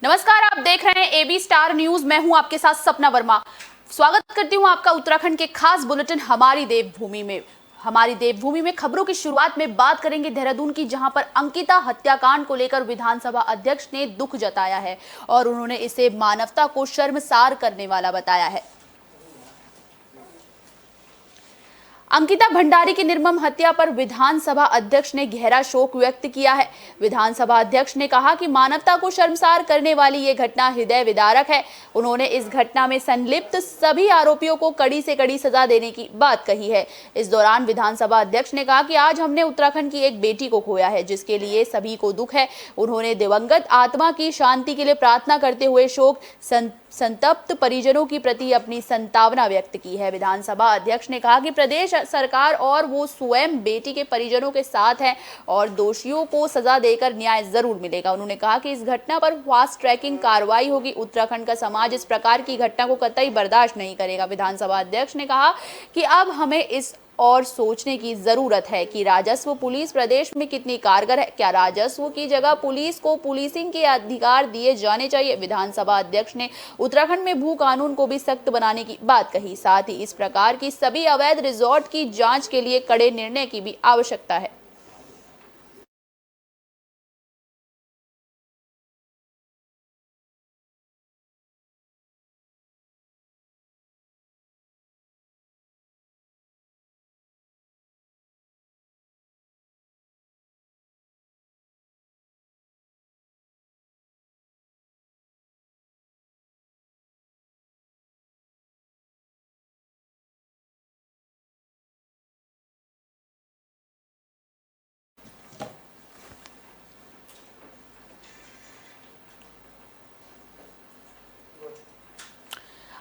नमस्कार, आप देख रहे हैं एबी स्टार न्यूज। मैं हूं आपके साथ सपना वर्मा। स्वागत करती हूं आपका उत्तराखंड के खास बुलेटिन हमारी देवभूमि में। हमारी देवभूमि में खबरों की शुरुआत में बात करेंगे देहरादून की, जहां पर अंकिता हत्याकांड को लेकर विधानसभा अध्यक्ष ने दुख जताया है और उन्होंने इसे मानवता को शर्मसार करने वाला बताया है। अंकिता भंडारी की निर्मम हत्या पर विधानसभा अध्यक्ष ने गहरा शोक व्यक्त किया है। विधानसभा अध्यक्ष ने कहा कि मानवता को शर्मसार करने वाली ये घटना हृदय विदारक है। उन्होंने इस घटना में संलिप्त सभी आरोपियों को कड़ी से कड़ी सजा देने की बात कही है। इस दौरान विधानसभा अध्यक्ष ने कहा कि आज हमने उत्तराखंड की एक बेटी को खोया है, जिसके लिए सभी को दुख है। उन्होंने दिवंगत आत्मा की शांति के लिए प्रार्थना करते हुए शोक संतप्त परिजनों की प्रति अपनी संतावना व्यक्त की है। विधानसभा अध्यक्ष ने कहा कि प्रदेश सरकार और वो स्वयं बेटी के परिजनों के साथ है और दोषियों को सजा देकर न्याय जरूर मिलेगा। उन्होंने कहा कि इस घटना पर फास्ट ट्रैकिंग कार्रवाई होगी। उत्तराखंड का समाज इस प्रकार की घटना को कतई बर्दाश्त नहीं करेगा। विधानसभा अध्यक्ष ने कहा कि अब हमें इस और सोचने की जरूरत है कि राजस्व पुलिस प्रदेश में कितनी कारगर है। क्या राजस्व की जगह पुलिस को पुलिसिंग के अधिकार दिए जाने चाहिए। विधानसभा अध्यक्ष ने उत्तराखंड में भू कानून को भी सख्त बनाने की बात कही। साथ ही इस प्रकार की सभी अवैध रिजॉर्ट की जांच के लिए कड़े निर्णय की भी आवश्यकता है।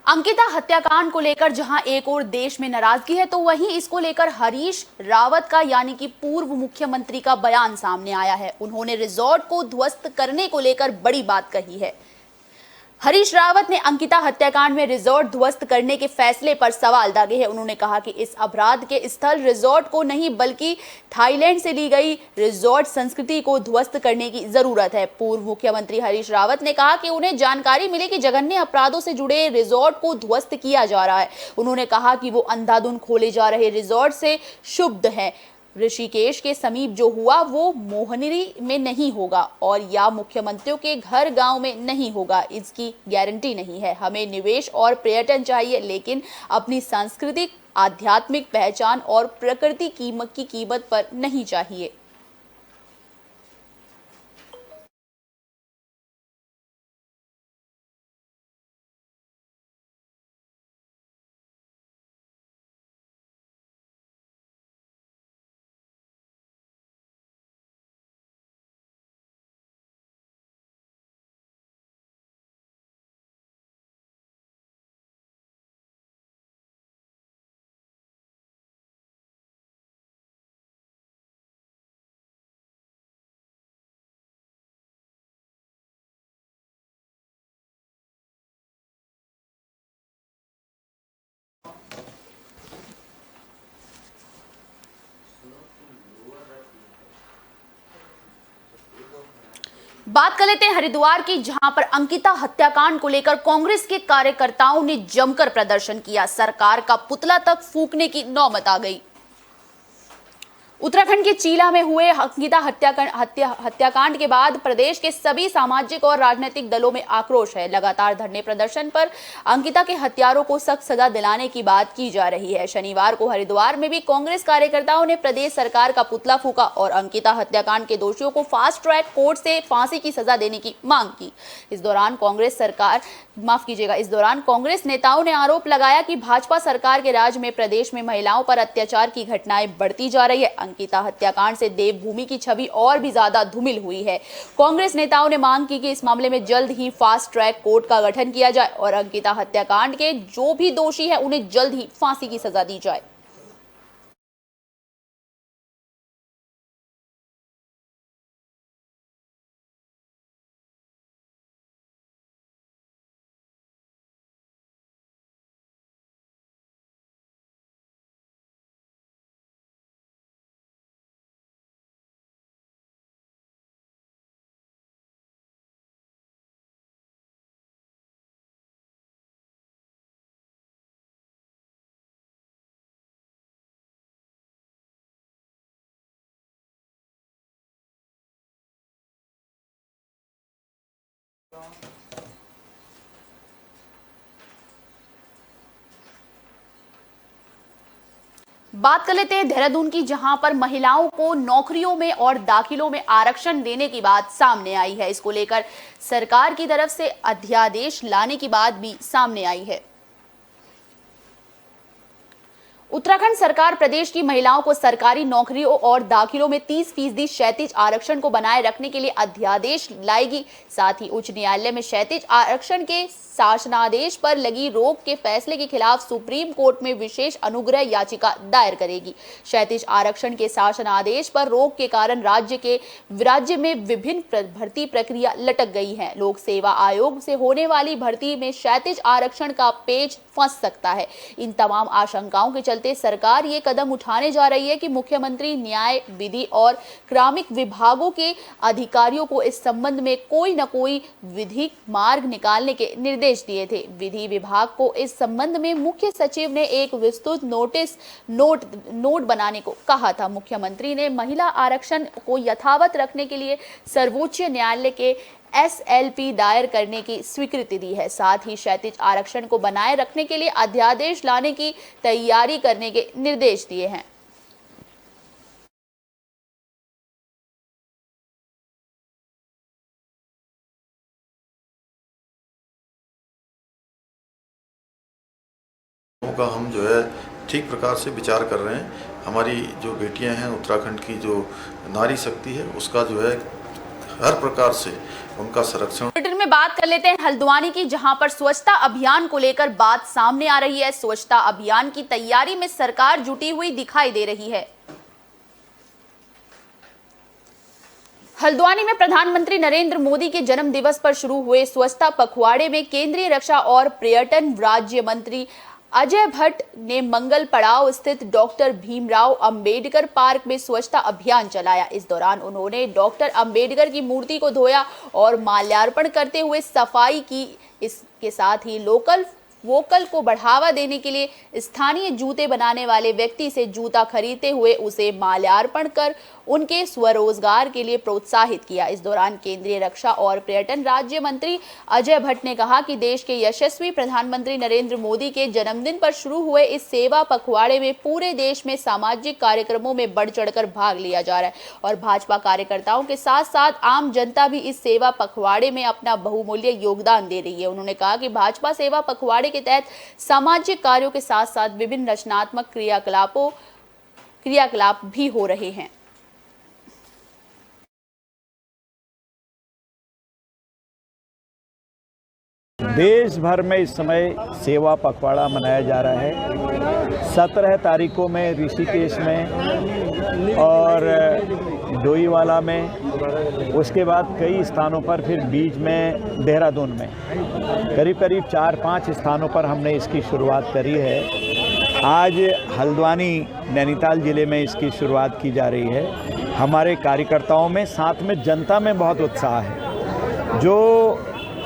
अंकिता हत्याकांड को लेकर जहां एक और देश में नाराजगी है, तो वहीं इसको लेकर हरीश रावत का यानी कि पूर्व मुख्यमंत्री का बयान सामने आया है। उन्होंने रिजॉर्ट को ध्वस्त करने को लेकर बड़ी बात कही है। हरीश रावत ने अंकिता हत्याकांड में रिजॉर्ट ध्वस्त करने के फैसले पर सवाल दागे हैं। उन्होंने कहा कि इस अपराध के स्थल रिजॉर्ट को नहीं बल्कि थाईलैंड से ली गई रिजॉर्ट संस्कृति को ध्वस्त करने की जरूरत है। पूर्व मुख्यमंत्री हरीश रावत ने कहा कि उन्हें जानकारी मिली कि जघन्य अपराधों से जुड़े रिजॉर्ट को ध्वस्त किया जा रहा है। उन्होंने कहा कि वो अंधाधुंध खोले जा रहे रिजॉर्ट से क्षुब्ध है। ऋषिकेश के समीप जो हुआ वो मोहनिरी में नहीं होगा और या मुख्यमंत्रियों के घर गांव में नहीं होगा, इसकी गारंटी नहीं है। हमें निवेश और पर्यटन चाहिए, लेकिन अपनी सांस्कृतिक आध्यात्मिक पहचान और प्रकृति की कीमत पर नहीं चाहिए। बात कर लेते हैं हरिद्वार की, जहां पर अंकिता हत्याकांड को लेकर कांग्रेस के कार्यकर्ताओं ने जमकर प्रदर्शन किया। सरकार का पुतला तक फूंकने की नौबत आ गई। उत्तराखंड के चीला में हुए अंकिता हत्याकांड के बाद प्रदेश के सभी सामाजिक और राजनीतिक दलों में आक्रोश है। लगातार धरने प्रदर्शन पर अंकिता के हत्यारों को सख्त सजा दिलाने की बात की जा रही है। शनिवार को हरिद्वार में भी कांग्रेस कार्यकर्ताओं ने प्रदेश सरकार का पुतला फूंका और अंकिता हत्याकांड के दोषियों को फास्ट ट्रैक कोर्ट से फांसी की सजा देने की मांग की। इस दौरान कांग्रेस नेताओं ने आरोप लगाया कि भाजपा सरकार के राज में प्रदेश में महिलाओं पर अत्याचार की घटनाएं बढ़ती जा रही है। अंकिता हत्याकांड से देवभूमि की छवि और भी ज्यादा धूमिल हुई है। कांग्रेस नेताओं ने मांग की कि इस मामले में जल्द ही फास्ट ट्रैक कोर्ट का गठन किया जाए और अंकिता हत्याकांड के जो भी दोषी हैं उन्हें जल्द ही फांसी की सजा दी जाए। बात कर लेते हैं देहरादून की, जहां पर महिलाओं को नौकरियों में और दाखिलों में आरक्षण देने की बात सामने आई है। इसको लेकर सरकार की तरफ से अध्यादेश लाने की बात भी सामने आई है। उत्तराखंड सरकार प्रदेश की महिलाओं को सरकारी नौकरियों और दाखिलों में 30% क्षैतिज आरक्षण को बनाए रखने के लिए अध्यादेश लाएगी। साथ ही उच्च न्यायालय में क्षैतिज आरक्षण के शासनादेश पर लगी रोक के फैसले के खिलाफ सुप्रीम कोर्ट में विशेष अनुग्रह याचिका दायर करेगी। क्षैतिज आरक्षण के शासनादेश पर रोक के कारण राज्य में विभिन्न भर्ती प्रक्रिया लटक गई है। लोक सेवा आयोग से होने वाली भर्ती में क्षैतिज आरक्षण का पेच फंस सकता है। इन तमाम आशंकाओं के चलते सरकार ये कदम उठाने जा रही है कि मुख्यमंत्री न्याय, विधि और कार्मिक विभागों के अधिकारियों को इस संबंध में कोई न कोई विधिक मार्ग निकालने के निर्देश दिए थे। विधि विभाग को इस संबंध में मुख्य सचिव ने एक विस्तृत नोट बनाने को कहा था। मुख्यमंत्री ने महिला आरक्षण को यथावत रखने के लिए सर्वोच्च न्यायालय के SLP दायर करने की स्वीकृति दी है। साथ ही क्षैतिज आरक्षण को बनाए रखने के लिए अध्यादेश लाने की तैयारी करने के निर्देश दिए हैं। का हम जो है ठीक प्रकार से विचार कर रहे हैं। हमारी जो बेटियां हैं, उत्तराखंड की जो नारी शक्ति है, उसका जो है हर प्रकार से उनका संरक्षण। ब्रिटेन में बात कर लेते हैं हल्द्वानी की, जहां पर स्वच्छता अभियान को लेकर बात सामने आ रही है। स्वच्छता अभियान की तैयारी में सरकार जुटी हुई दिखाई दे रही है। हल्द्वानी में प्रधानमंत्री नरेंद्र मोदी के जन्म दिवस पर शुरू हुए स्वच्छता पखवाड़े में केंद्रीय रक्षा और पर्यटन राज्य मंत्री अजय भट्ट ने मंगल पड़ाव स्थित डॉक्टर भीमराव अंबेडकर पार्क में स्वच्छता अभियान चलाया। इस दौरान उन्होंने डॉक्टर अंबेडकर की मूर्ति को धोया और माल्यार्पण करते हुए सफाई की। इसके साथ ही वोकल को बढ़ावा देने के लिए स्थानीय जूते बनाने वाले व्यक्ति से जूता खरीदते हुए उसे माल्यार्पण कर उनके स्वरोजगार के लिए प्रोत्साहित किया। इस दौरान केंद्रीय रक्षा और पर्यटन राज्य मंत्री अजय भट्ट ने कहा कि देश के यशस्वी प्रधानमंत्री नरेंद्र मोदी के जन्मदिन पर शुरू हुए इस सेवा पखवाड़े में पूरे देश में सामाजिक कार्यक्रमों में बढ़ चढ़कर भाग लिया जा रहा है और भाजपा कार्यकर्ताओं के साथ साथ आम जनता भी इस सेवा पखवाड़े में अपना बहुमूल्य योगदान दे रही है। उन्होंने कहा कि भाजपा सेवा पखवाड़े के तहत सामाजिक कार्यों के साथ साथ विभिन्न रचनात्मक क्रियाकलाप भी हो रहे हैं। देश भर में इस समय सेवा पखवाड़ा मनाया जा रहा है। 17 तारीखों में ऋषिकेश में और डोईवाला में, उसके बाद कई स्थानों पर, फिर बीच में देहरादून में करीब 4-5 स्थानों पर हमने इसकी शुरुआत करी है। आज हल्द्वानी नैनीताल ज़िले में इसकी शुरुआत की जा रही है। हमारे कार्यकर्ताओं में, साथ में जनता में बहुत उत्साह है। जो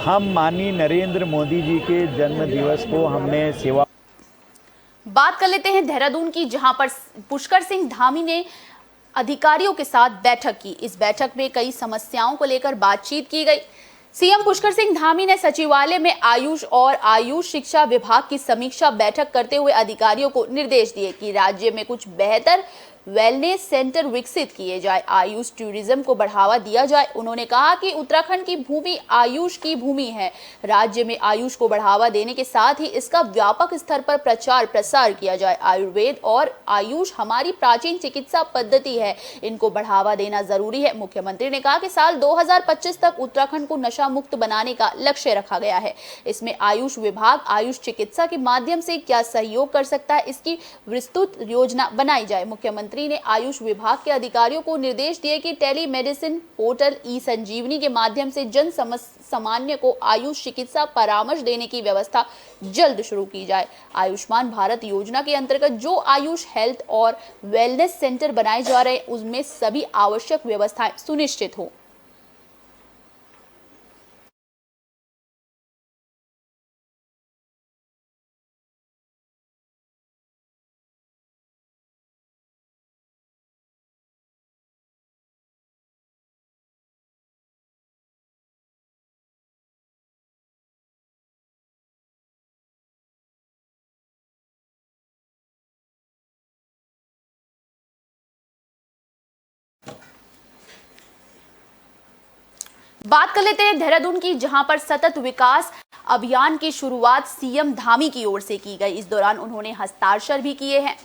हम माननीय नरेंद्र मोदी जी के जन्म दिवस को हमने सेवा। बात कर लेते हैं देहरादून की, जहां पर पुष्कर सिंह धामी ने अधिकारियों के साथ बैठक की। इस बैठक में कई समस्याओं को लेकर बातचीत की गई। सीएम पुष्कर सिंह धामी ने सचिवालय में आयुष और आयुष शिक्षा विभाग की समीक्षा बैठक करते हुए अधिकारियों को निर्देश दिए कि राज्य में कुछ बेहतर वेलनेस सेंटर विकसित किए जाए, आयुष टूरिज्म को बढ़ावा दिया जाए। उन्होंने कहा कि उत्तराखंड की भूमि आयुष की भूमि है। राज्य में आयुष को बढ़ावा देने के साथ ही इसका व्यापक स्तर पर प्रचार प्रसार किया जाए। आयुर्वेद और आयुष हमारी प्राचीन चिकित्सा पद्धति है, इनको बढ़ावा देना जरूरी है। मुख्यमंत्री ने कहा कि साल 2025 तक उत्तराखंड को नशा मुक्त बनाने का लक्ष्य रखा गया है। इसमें आयुष विभाग आयुष चिकित्सा के माध्यम से क्या सहयोग कर सकता है, इसकी विस्तृत योजना बनाई जाए। मुख्यमंत्री ने आयुष विभाग के अधिकारियों को निर्देश दिए कि टेली मेडिसिन पोर्टल ई-संजीवनी के माध्यम से जन सामान्य को आयुष चिकित्सा परामर्श देने की व्यवस्था जल्द शुरू की जाए। आयुष्मान भारत योजना के अंतर्गत जो आयुष हेल्थ और वेलनेस सेंटर बनाए जा रहे हैं, उसमें सभी आवश्यक व्यवस्थाएं सुनिश्चित हो। बात कर लेते हैं देहरादून की, जहां पर सतत विकास अभियान की शुरुआत सीएम धामी की ओर से की गई। इस दौरान उन्होंने हस्ताक्षर भी किए हैं।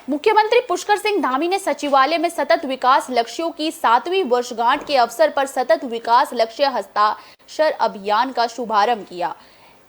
मुख्यमंत्री पुष्कर सिंह धामी ने सचिवालय में सतत विकास लक्ष्यों की 7वीं वर्षगांठ के अवसर पर सतत विकास लक्ष्य हस्ताक्षर अभियान का शुभारंभ किया।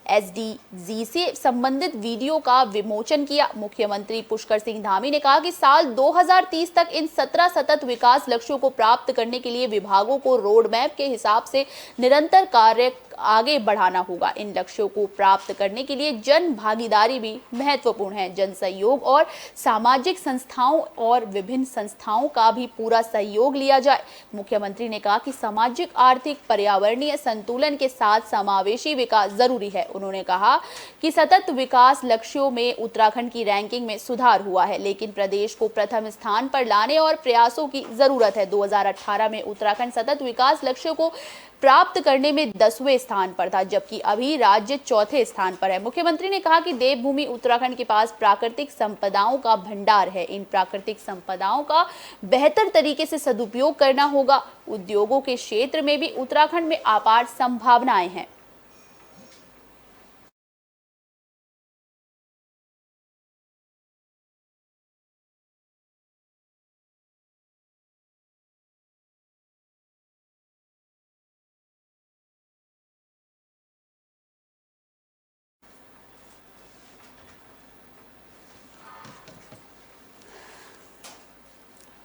एसडीजी से संबंधित वीडियो का विमोचन किया। मुख्यमंत्री पुष्कर सिंह धामी ने कहा कि साल 2030 तक इन 17 सतत विकास लक्ष्यों को प्राप्त करने के लिए विभागों को रोड मैप के हिसाब से निरंतर कार्य आगे बढ़ाना होगा। इन लक्ष्यों को प्राप्त करने के लिए जन भागीदारी भी महत्वपूर्ण है। जन सहयोग और सामाजिक संस्थाओं और विभिन्न संस्थाओं का भी पूरा सहयोग लिया जाए। मुख्यमंत्री ने कहा कि सामाजिक, आर्थिक, पर्यावरणीय संतुलन के साथ समावेशी विकास जरूरी है। उन्होंने कहा कि सतत विकास लक्ष्यों में उत्तराखंड की रैंकिंग में सुधार हुआ है, लेकिन प्रदेश को प्रथम स्थान पर लाने और प्रयासों की जरूरत है। 2018 में उत्तराखंड सतत विकास लक्ष्यों को प्राप्त करने में 10वें स्थान पर था, जबकि अभी राज्य 4थे स्थान पर है। मुख्यमंत्री ने कहा कि देवभूमि उत्तराखंड के पास प्राकृतिक संपदाओं का भंडार है। इन प्राकृतिक संपदाओं का बेहतर तरीके से सदुपयोग करना होगा। उद्योगों के क्षेत्र में भी उत्तराखंड में अपार संभावनाएं हैं।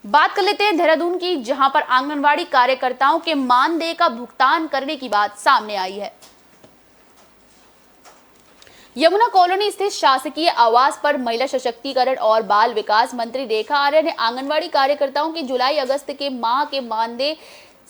बात कर लेते हैं देहरादून की, जहां पर आंगनवाड़ी कार्यकर्ताओं के मानदेय का भुगतान करने की बात सामने आई है। यमुना कॉलोनी स्थित शासकीय आवास पर महिला सशक्तिकरण और बाल विकास मंत्री रेखा आर्य ने आंगनवाड़ी कार्यकर्ताओं के जुलाई-अगस्त के माह के मानदेय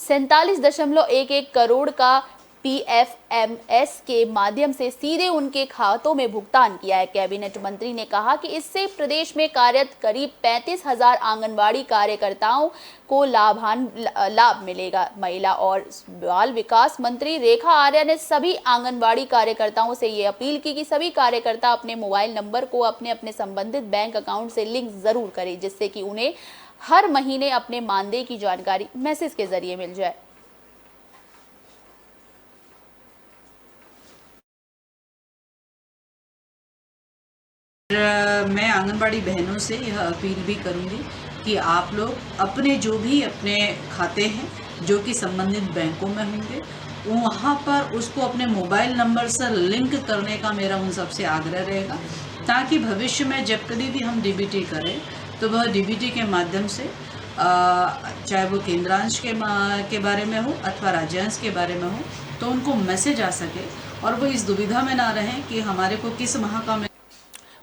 47.11 करोड़ का PFMS के माध्यम से सीधे उनके खातों में भुगतान किया है। कैबिनेट मंत्री ने कहा कि इससे प्रदेश में कार्यरत करीब 35,000 आंगनवाड़ी कार्यकर्ताओं को लाभ मिलेगा। महिला और बाल विकास मंत्री रेखा आर्य ने सभी आंगनवाड़ी कार्यकर्ताओं से ये अपील की कि सभी कार्यकर्ता अपने मोबाइल नंबर को अपने अपने संबंधित बैंक अकाउंट से लिंक जरूर करें, जिससे कि उन्हें हर महीने अपने मानदेय की जानकारी मैसेज के जरिए मिल जाए। मैं आंगनबाड़ी बहनों से यह अपील भी करूंगी कि आप लोग अपने जो भी अपने खाते हैं जो कि संबंधित बैंकों में होंगे, वहाँ पर उसको अपने मोबाइल नंबर से लिंक करने का मेरा उन सबसे आग्रह रहेगा, ताकि भविष्य में जब कभी भी हम डीबीटी करें तो वह डीबीटी के माध्यम से चाहे वो केंद्रांश के बारे में हो अथवा राज्यांश के बारे में हो, तो उनको मैसेज आ सके और वो इस दुविधा में ना रहें कि हमारे को किस माह का।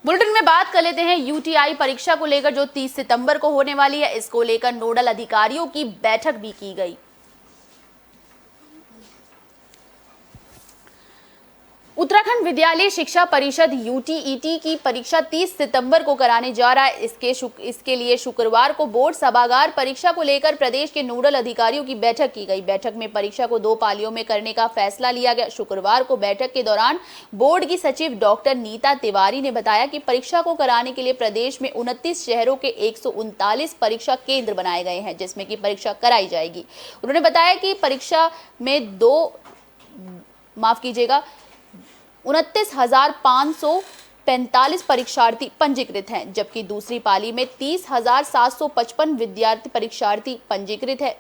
बुलेटिन में बात कर लेते हैं यूटीआई परीक्षा को लेकर, जो 30 सितंबर को होने वाली है। इसको लेकर नोडल अधिकारियों की बैठक भी की गई। उत्तराखंड विद्यालय शिक्षा परिषद यूटीईटी की परीक्षा 30 सितंबर को कराने जा रहा है। इसके लिए शुक्रवार को बोर्ड सभागार परीक्षा को लेकर प्रदेश के नोडल अधिकारियों की बैठक की गई। बैठक में परीक्षा को 2 पालियों में करने का फैसला लिया गया। शुक्रवार को बैठक के दौरान बोर्ड की सचिव डॉक्टर नीता तिवारी ने बताया कि परीक्षा को कराने के लिए प्रदेश में 29 शहरों के 139 परीक्षा केंद्र बनाए गए हैं, जिसमें की परीक्षा कराई जाएगी। उन्होंने बताया कि परीक्षा में 29,545 परीक्षार्थी पंजीकृत हैं, जबकि दूसरी पाली में 30,755 विद्यार्थी परीक्षार्थी पंजीकृत है।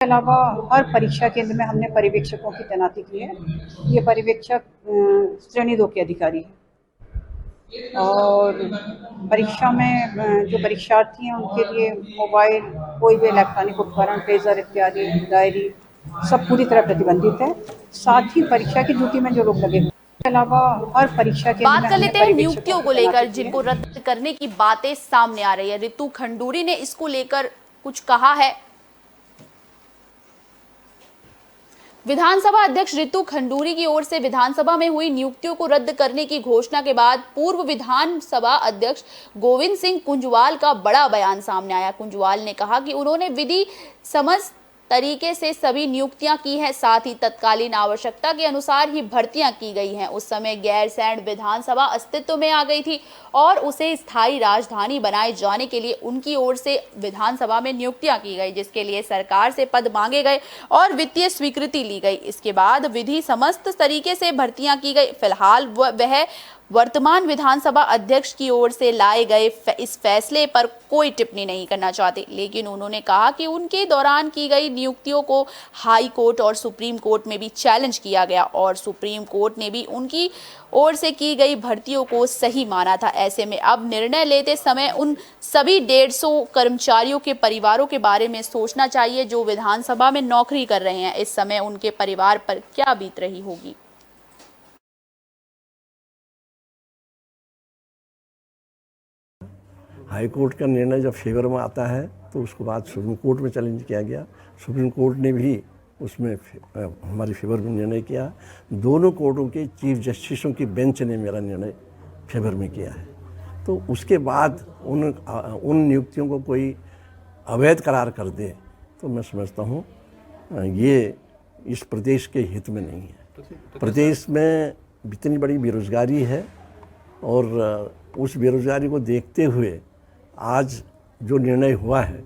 के अलावा हर परीक्षा केंद्र में हमने पर्यवेक्षकों की तैनाती की है। ये पर्यवेक्षक श्रेणी 2 के अधिकारी हैं और परीक्षा में जो परीक्षार्थी हैं उनके लिए मोबाइल, कोई भी इलेक्ट्रॉनिक उपकरण, पेजर इत्यादि, डायरी सब पूरी तरह प्रतिबंधित है। साथ ही परीक्षा की ड्यूटी में जो लोग लगे हुए के अलावा हर परीक्षा के बात कर लेते हैं नियुक्तियों को लेकर, जिनको रद्द करने की बातें सामने आ रही है। ऋतु खंडूरी ने इसको लेकर कुछ कहा है। विधानसभा अध्यक्ष ऋतु खंडूरी की ओर से विधानसभा में हुई नियुक्तियों को रद्द करने की घोषणा के बाद पूर्व विधानसभा अध्यक्ष गोविंद सिंह कुंजवाल का बड़ा बयान सामने आया। कुंजवाल ने कहा कि उन्होंने विधि समझ तरीके से सभी नियुक्तियां की हैं, साथ ही तत्कालीन आवश्यकता के अनुसार ही भर्तियां की गई हैं। उस समय गैरसैंण विधानसभा अस्तित्व में आ गई थी और उसे स्थायी राजधानी बनाए जाने के लिए उनकी ओर से विधानसभा में नियुक्तियां की गई, जिसके लिए सरकार से पद मांगे गए और वित्तीय स्वीकृति ली गई। इसके बाद विधि समस्त तरीके से भर्तियां की गई। फिलहाल वह वर्तमान विधानसभा अध्यक्ष की ओर से लाए गए इस फैसले पर कोई टिप्पणी नहीं करना चाहते, लेकिन उन्होंने कहा कि उनके दौरान की गई नियुक्तियों को हाई कोर्ट और सुप्रीम कोर्ट में भी चैलेंज किया गया और सुप्रीम कोर्ट ने भी उनकी ओर से की गई भर्तियों को सही माना था। ऐसे में अब निर्णय लेते समय उन सभी 150 कर्मचारियों के परिवारों के बारे में सोचना चाहिए जो विधानसभा में नौकरी कर रहे हैं। इस समय उनके परिवार पर क्या बीत रही होगी। हाई कोर्ट का निर्णय जब फेवर में आता है तो उसके बाद सुप्रीम कोर्ट में चैलेंज किया गया। सुप्रीम कोर्ट ने भी उसमें हमारी फेवर में निर्णय किया। दोनों कोर्टों के चीफ जस्टिसों की बेंच ने मेरा निर्णय फेवर में किया है। तो उसके बाद उन नियुक्तियों को कोई अवैध करार कर दे तो मैं समझता हूँ ये इस प्रदेश के हित में नहीं है। प्रदेश में इतनी बड़ी बेरोजगारी है और उस बेरोजगारी को देखते हुए आज जो निर्णय हुआ है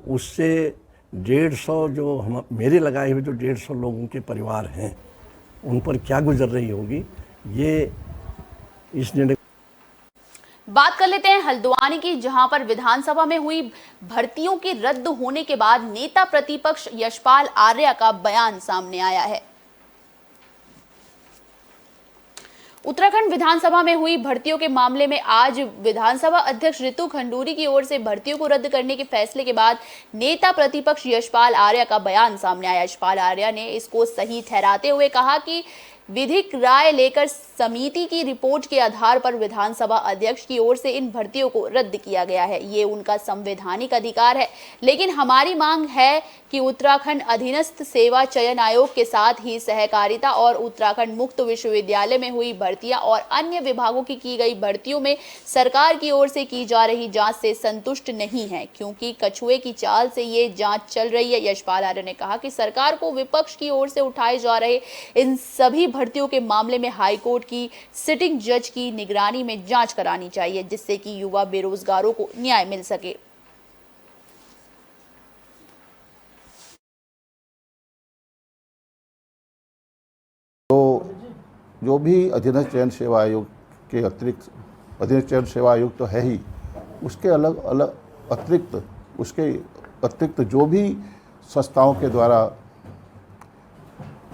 उससे 150 जो हम मेरे लगाए हुए जो 150 लोगों के परिवार हैं उन पर क्या गुजर रही होगी, ये इस निर्णय। बात कर लेते हैं हल्द्वानी की, जहां पर विधानसभा में हुई भर्तियों के रद्द होने के बाद नेता प्रतिपक्ष यशपाल आर्या का बयान सामने आया है। उत्तराखंड विधानसभा में हुई भर्तियों के मामले में आज विधानसभा अध्यक्ष रितु खंडूरी की ओर से भर्तियों को रद्द करने के फैसले के बाद नेता प्रतिपक्ष यशपाल आर्या का बयान सामने आया। यशपाल आर्या ने इसको सही ठहराते हुए कहा कि विधिक राय लेकर समिति की रिपोर्ट के आधार पर विधानसभा अध्यक्ष की ओर से इन भर्तियों को रद्द किया गया है। ये उनका संवैधानिक अधिकार है, लेकिन हमारी मांग है कि उत्तराखंड अधीनस्थ सेवा चयन आयोग के साथ ही सहकारिता और उत्तराखंड मुक्त विश्वविद्यालय में हुई भर्तियां और अन्य विभागों की गई भर्तियों में सरकार की ओर से की जा रही जांच से संतुष्ट नहीं है, क्योंकि कछुए की चाल से ये जांच चल रही है। यशपाल आर्य ने कहा कि सरकार को विपक्ष की ओर से उठाए जा रहे इन सभी भर्तियों के मामले में हाईकोर्ट की सिटिंग जज की निगरानी में जांच करानी चाहिए, जिससे कि युवा बेरोजगारों को न्याय मिल सके। तो जो भी अधीनस्थ चयन सेवा आयोग के अतिरिक्त, अधीनस्थ चयन सेवा आयोग तो है ही, उसके अलग अलग अतिरिक्त जो भी संस्थाओं के द्वारा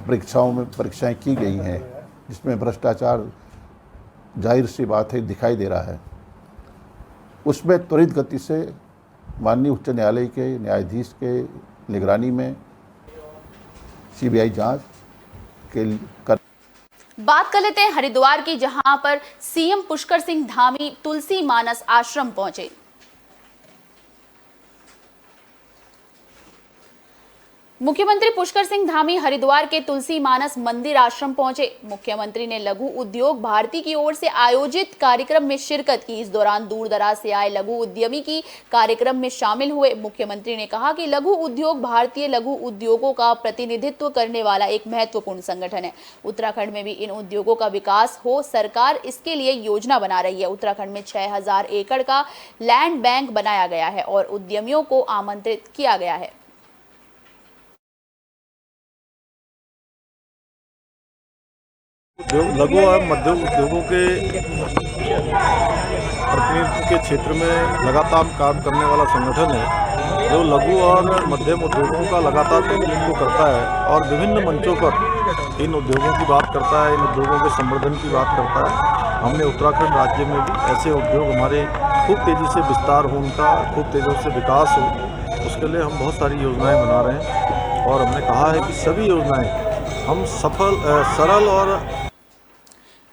परीक्षाएं की गई हैं जिसमें भ्रष्टाचार जाहिर सी बात है दिखाई दे रहा है, उसमें त्वरित गति से माननीय उच्च न्यायालय के न्यायाधीश के निगरानी में सीबीआई जांच के कर। बात कर लेते हैं हरिद्वार की, जहां पर सीएम पुष्कर सिंह धामी तुलसी मानस आश्रम पहुंचे। मुख्यमंत्री पुष्कर सिंह धामी हरिद्वार के तुलसी मानस मंदिर आश्रम पहुंचे। मुख्यमंत्री ने लघु उद्योग भारती की ओर से आयोजित कार्यक्रम में शिरकत की। इस दौरान दूर दराज से आए लघु उद्यमी की कार्यक्रम में शामिल हुए। मुख्यमंत्री ने कहा कि लघु उद्योग भारतीय लघु उद्योगों का प्रतिनिधित्व करने वाला एक महत्वपूर्ण संगठन है। उत्तराखंड में भी इन उद्योगों का विकास हो, सरकार इसके लिए योजना बना रही है। उत्तराखंड में 6000 एकड़ का लैंड बैंक बनाया गया है और उद्यमियों को आमंत्रित किया गया है। लघु और मध्यम उद्योगों के प्रतिनिधित्व के क्षेत्र में लगातार काम करने वाला संगठन है, जो लघु और मध्यम उद्योगों का लगातार प्रतिनिधित्व करता है और विभिन्न मंचों पर इन उद्योगों की बात करता है, इन उद्योगों के संवर्धन की बात करता है। हमने उत्तराखंड राज्य में भी ऐसे उद्योग हमारे खूब तेज़ी से विस्तार हो, उनका खूब तेज़ी से विकास हो, उसके लिए हम बहुत सारी योजनाएँ बना रहे हैं और हमने कहा है कि सभी योजनाएँ हम सरल और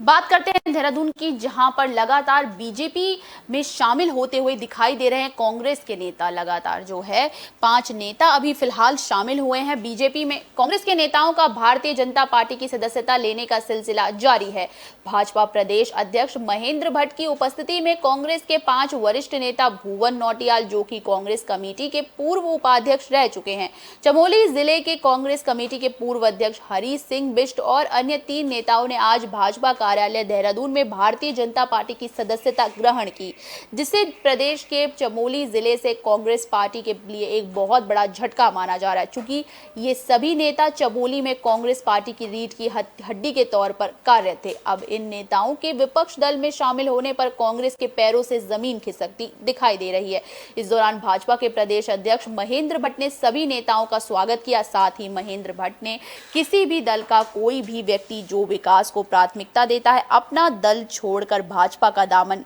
बात करते हैं देहरादून की, जहां पर लगातार बीजेपी में शामिल होते हुए दिखाई दे रहे हैं कांग्रेस के नेता। लगातार जो है 5 नेता अभी फिलहाल शामिल हुए हैं बीजेपी में। कांग्रेस के नेताओं का भारतीय जनता पार्टी की सदस्यता लेने का सिलसिला जारी है। भाजपा प्रदेश अध्यक्ष महेंद्र भट्ट की उपस्थिति में कांग्रेस के 5 वरिष्ठ नेता भुवन नौटियाल, जो कि कांग्रेस कमेटी के पूर्व उपाध्यक्ष रह चुके हैं, चमोली जिले के कांग्रेस कमेटी के पूर्व अध्यक्ष हरीश सिंह बिष्ट और अन्य 3 नेताओं ने आज भाजपा कार्यालय देहरादून में भारतीय जनता पार्टी की सदस्यता ग्रहण की, जिससे प्रदेश के चमोली जिले से कांग्रेस पार्टी के लिए एक बहुत बड़ा झटका माना जा रहा है। चूंकि ये सभी नेता चमोली में कांग्रेस पार्टी की रीढ़ की हड्डी के तौर पर कार्य थे। अब इन नेताओं के विपक्ष दल में शामिल होने पर कांग्रेस के पैरों से जमीन खिसकती दिखाई दे रही है। इस दौरान भाजपा के प्रदेश अध्यक्ष महेंद्र भट्ट ने सभी नेताओं का स्वागत किया। साथ ही महेंद्र भट्ट ने किसी भी दल का कोई भी व्यक्ति जो विकास को प्राथमिकता देता है, अपना दल छोड़कर भाजपा का दामन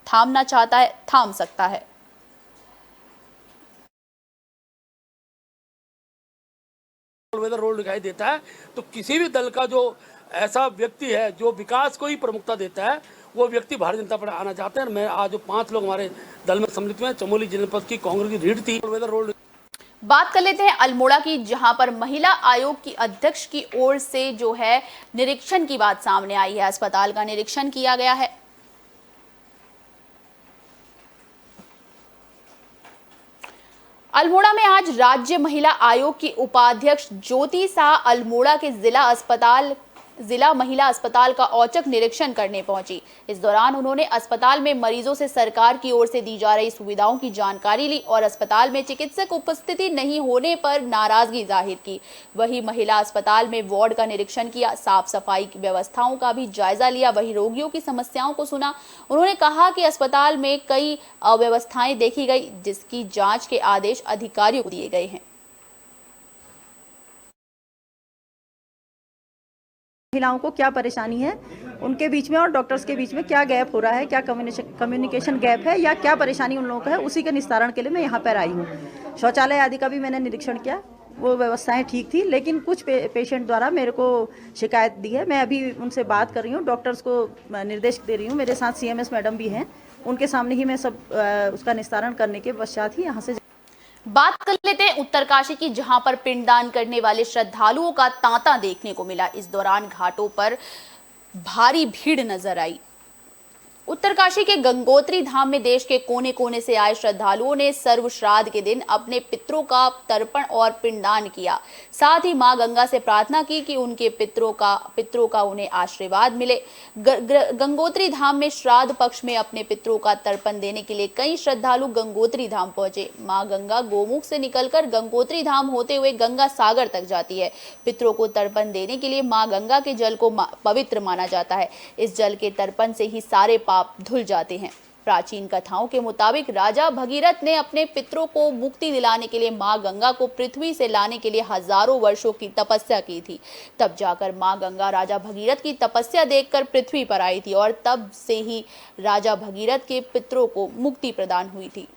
थामना चाहता है, थाम सकता है। रोल दिखाई देता है तो किसी भी दल का जो ऐसा व्यक्ति है जो विकास को ही प्रमुखता देता है, वो व्यक्ति भारतीय जनता पार्टी आना चाहते हैं। मैं आज जो 5 लोग हमारे दल में सम्मिलित हुए हैं, चमोली जनपद की कांग्रेस की रीढ़ थी। बात कर लेते हैं अल्मोड़ा की, जहां पर महिला आयोग की अध्यक्ष की ओर से जो है निरीक्षण की बात सामने आई है। अस्पताल का निरीक्षण किया गया है। अल्मोड़ा में आज राज्य महिला आयोग की उपाध्यक्ष ज्योति शाह अल्मोड़ा के जिला महिला अस्पताल का औचक निरीक्षण करने पहुंची। इस दौरान उन्होंने अस्पताल में मरीजों से सरकार की ओर से दी जा रही सुविधाओं की जानकारी ली और अस्पताल में चिकित्सक उपस्थिति नहीं होने पर नाराजगी जाहिर की। वहीं महिला अस्पताल में वार्ड का निरीक्षण किया, साफ सफाई की व्यवस्थाओं का भी जायजा लिया, वहीं रोगियों की समस्याओं को सुना। उन्होंने कहा कि अस्पताल में कई अव्यवस्थाएं देखी गई, जिसकी जाँच के आदेश अधिकारियों को दिए गए हैं। महिलाओं को क्या परेशानी है, उनके बीच में और डॉक्टर्स के बीच में क्या गैप हो रहा है, क्या कम्युनिकेशन गैप है या क्या परेशानी उन लोगों का है, उसी के निस्तारण के लिए मैं यहाँ पर आई हूँ। शौचालय आदि का भी मैंने निरीक्षण किया, वो व्यवस्थाएं ठीक थी, लेकिन कुछ पेशेंट द्वारा मेरे को शिकायत दी है। मैं अभी उनसे बात कर रही हूँ, डॉक्टर्स को निर्देश दे रही हूँ। मेरे साथ CMS मैडम भी हैं, उनके सामने ही मैं सब उसका निस्तारण करने के पश्चात ही यहाँ से। बात कर लेते हैं उत्तरकाशी की, जहां पर पिंडदान करने वाले श्रद्धालुओं का तांता देखने को मिला। इस दौरान घाटों पर भारी भीड़ नजर आई। उत्तरकाशी के गंगोत्री धाम में देश के कोने कोने से आए श्रद्धालुओं ने सर्व श्राद्ध के दिन अपने पितरों का तर्पण और पिंडदान किया। साथ ही मां गंगा से प्रार्थना की कि उनके पितरों का उन्हें आशीर्वाद मिले। गंगोत्री धाम में श्राद्ध पक्ष में अपने पितरों का तर्पण देने के लिए कई श्रद्धालु गंगोत्री धाम पहुंचे। मां गंगा गोमुख से निकलकर गंगोत्री धाम होते हुए गंगा सागर तक जाती है। पितरों को तर्पण देने के लिए मां गंगा के जल को पवित्र माना जाता है। इस जल के तर्पण से ही सारे पाप धुल जाते हैं। प्राचीन कथाओं के मुताबिक राजा भगीरथ ने अपने पितरों को मुक्ति दिलाने के लिए मां गंगा को पृथ्वी से लाने के लिए हजारों वर्षों की तपस्या की थी। तब जाकर मां गंगा राजा भगीरथ की तपस्या देखकर पृथ्वी पर आई थी और तब से ही राजा भगीरथ के पितरों को मुक्ति प्रदान हुई थी।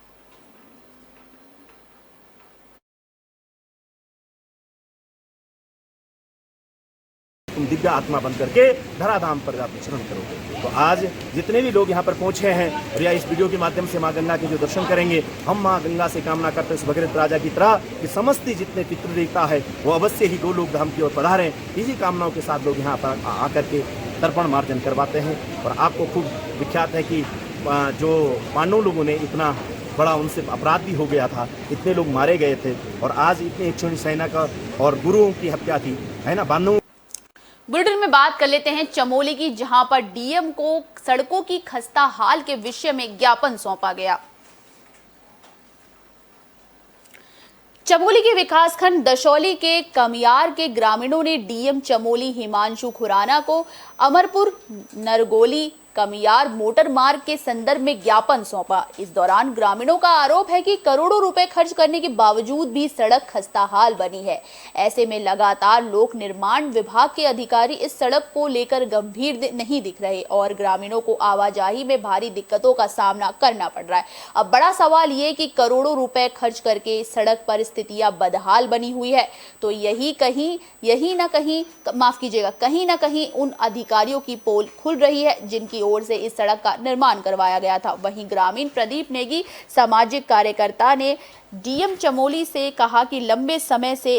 तुम दिव्य आत्मा बन करके धराधाम पर आप विचरण करोगे। तो आज जितने भी लोग यहाँ पर पहुँचे हैं और या इस वीडियो के माध्यम से माँ गंगा के जो दर्शन करेंगे, हम माँ गंगा से कामना करते हैं भगीरथ राजा की तरह कि समस्त जितने पितृदेवता है वो अवश्य ही गोलोक धाम की ओर पधारें। इसी कामनाओं के साथ लोग यहाँ पर आकर के तर्पण मार्जन करवाते हैं। और आपको खूब विख्यात है कि जो पांडव लोगों ने इतना बड़ा उनसे अपराध भी हो गया था, इतने लोग मारे गए थे और आज इतनी क्षणी सेना का और गुरुओं की हत्या थी, है ना। बांधवों बुलेटिन में बात कर लेते हैं चमोली की, जहां पर डीएम को सड़कों की खस्ता हाल के विषय में ज्ञापन सौंपा गया। चमोली के विकासखंड दशौली के कमियार के ग्रामीणों ने डीएम चमोली हिमांशु खुराना को अमरपुर, नरगोली, कमियार मोटर मार्ग के संदर्भ में ज्ञापन सौंपा। इस दौरान ग्रामीणों का आरोप है कि करोड़ों रुपए खर्च करने के बावजूद भी सड़क खस्ताहाल बनी है। ऐसे में लगातार लोक निर्माण विभाग के अधिकारी इस सड़क को लेकर गंभीर नहीं दिख रहे और ग्रामीणों को आवाजाही में भारी दिक्कतों का सामना करना पड़ रहा है। अब बड़ा सवाल ये कि करोड़ों रुपए खर्च करके सड़क पर स्थितियां बदहाल बनी हुई है, तो कहीं ना कहीं उन अधिकारियों की पोल खुल रही है जिनकी ओर से इस सड़क का निर्माण करवाया गया था। वहीं ग्रामीण प्रदीप नेगी सामाजिक कार्यकर्ता ने डीएम चमोली से कहा कि लंबे समय से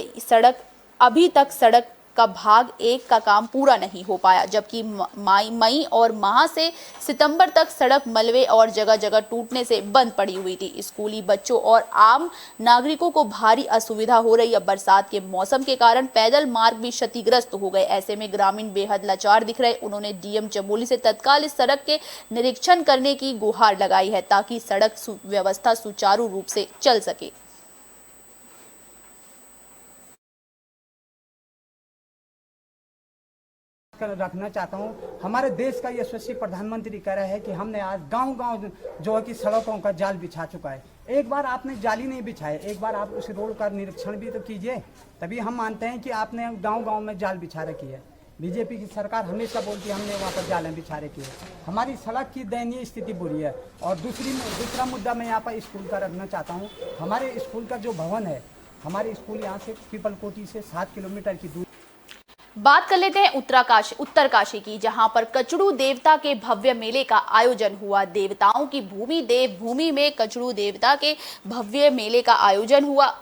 अभी तक सड़क का भाग 1 का काम पूरा नहीं हो पाया, जबकि मई और माह से सितंबर तक सड़क मलबे और जगह जगह टूटने से बंद पड़ी हुई थी। स्कूली बच्चों और आम नागरिकों को भारी असुविधा हो रही है। बरसात के मौसम के कारण पैदल मार्ग भी क्षतिग्रस्त हो गए। ऐसे में ग्रामीण बेहद लाचार दिख रहे। उन्होंने डीएम चमोली से तत्काल इस सड़क के निरीक्षण करने की गुहार लगाई है ताकि सड़क व्यवस्था सुचारू रूप से चल सके। रखना चाहता हूँ, हमारे देश का यशस्वी प्रधानमंत्री कह रहे हैं कि हमने आज गांव-गांव जो है कि सड़कों का जाल बिछा चुका है। एक बार आपने जाली नहीं बिछाए, एक बार आप उस रोड का निरीक्षण भी तो कीजिए, तभी हम मानते हैं कि आपने गांव-गांव में जाल बिछा रखी है। बीजेपी की सरकार हमेशा बोलती है हमने वहाँ पर जालें बिछा रखी है। हमारी सड़क की दयनीय स्थिति बुरी है। और दूसरा मुद्दा मैं यहाँ पर स्कूल का रखना चाहता हूँ। हमारे स्कूल का जो भवन है, हमारे स्कूल यहाँ से पीपलकोटी से 7 किलोमीटर की दूरी। बात कर लेते हैं उत्तरकाशी की, जहां पर कचड़ू देवता के भव्य मेले का आयोजन हुआ। देवताओं की भूमि देवभूमि में कचड़ू देवता के भव्य मेले का आयोजन हुआ।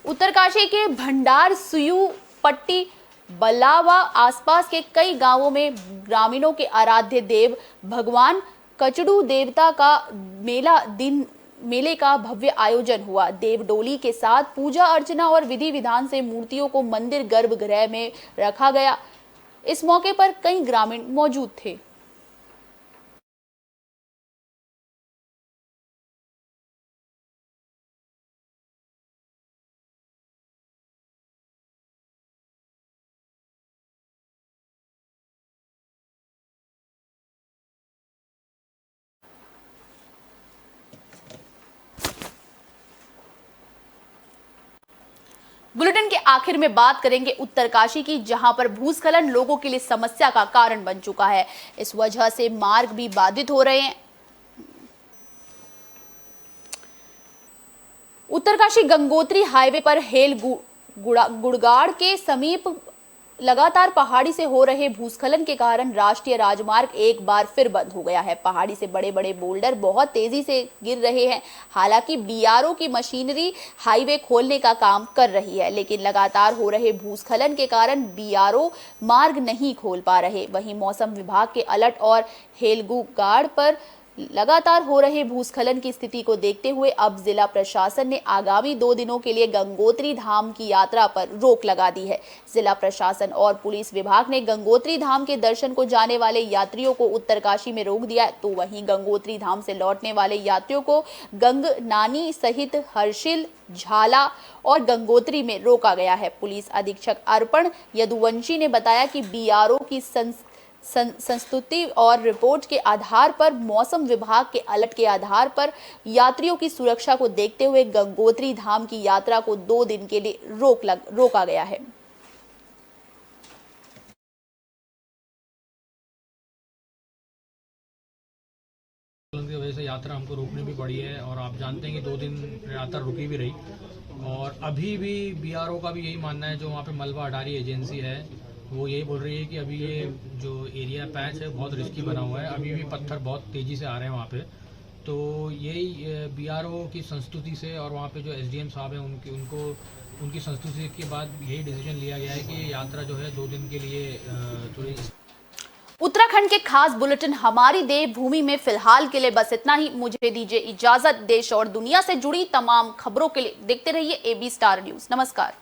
उत्तरकाशी के भंडार सुयू पट्टी बल्लावा आसपास के कई गांवों में ग्रामीणों के आराध्य देव भगवान कचड़ू देवता का मेले का भव्य आयोजन हुआ। देव डोली के साथ पूजा अर्चना और विधि विधान से मूर्तियों को मंदिर गर्भगृह में रखा गया। इस मौके पर कई ग्रामीण मौजूद थे। बुलेटिन के आखिर में बात करेंगे उत्तरकाशी की, जहां पर भूस्खलन लोगों के लिए समस्या का कारण बन चुका है। इस वजह से मार्ग भी बाधित हो रहे हैं। उत्तरकाशी गंगोत्री हाईवे पर हेल गुड़गाड़ के समीप लगातार पहाड़ी से हो रहे भूस्खलन के कारण राष्ट्रीय राजमार्ग एक बार फिर बंद हो गया है। पहाड़ी से बड़े बड़े बोल्डर बहुत तेजी से गिर रहे हैं। हालांकि बीआरओ की मशीनरी हाईवे खोलने का काम कर रही है, लेकिन लगातार हो रहे भूस्खलन के कारण बीआरओ मार्ग नहीं खोल पा रहे। वहीं मौसम विभाग के अलर्ट और हेलगुगाड़ पर लगातार हो रहे भूस्खलन की स्थिति को देखते हुए अब जिला प्रशासन ने आगामी 2 दिनों के लिए गंगोत्री धाम की यात्रा पर रोक लगा दी है। जिला प्रशासन और पुलिस विभाग ने गंगोत्री धाम के दर्शन को जाने वाले यात्रियों को उत्तरकाशी में रोक दिया है, तो वहीं गंगोत्री धाम से लौटने वाले यात्रियों को गंगनानी सहित हर्षिल, झाला और गंगोत्री में रोका गया है। पुलिस अधीक्षक अर्पण यदुवंशी ने बताया कि बीआरओ की संस्तुति और रिपोर्ट के आधार पर मौसम विभाग के अलर्ट के आधार पर यात्रियों की सुरक्षा को देखते हुए गंगोत्री धाम की यात्रा को 2 दिन के लिए रोका गया है। की वजह से यात्रा हमको रोकनी भी पड़ी है और आप जानते हैं कि 2 दिन यात्रा रुकी भी रही और अभी भी बीआरओ का भी यही मानना है, जो वहाँ पे मलबा अटारी एजेंसी है वो यही बोल रही है कि अभी ये जो एरिया पैच है बहुत रिस्की बना हुआ है, अभी भी पत्थर बहुत तेज़ी से आ रहे हैं वहाँ पे। तो यही बीआरओ की संस्तुति से और वहाँ पे जो एसडीएम साहब हैं उनकी संस्तुति के बाद यही डिसीजन लिया गया है कि ये यात्रा जो है 2 दिन के लिए थोड़ी। उत्तराखंड के खास बुलेटिन हमारी देवभूमि में फिलहाल के लिए बस इतना ही। मुझे दीजिए इजाजत। देश और दुनिया से जुड़ी तमाम खबरों के लिए देखते रहिए AB स्टार न्यूज़। नमस्कार।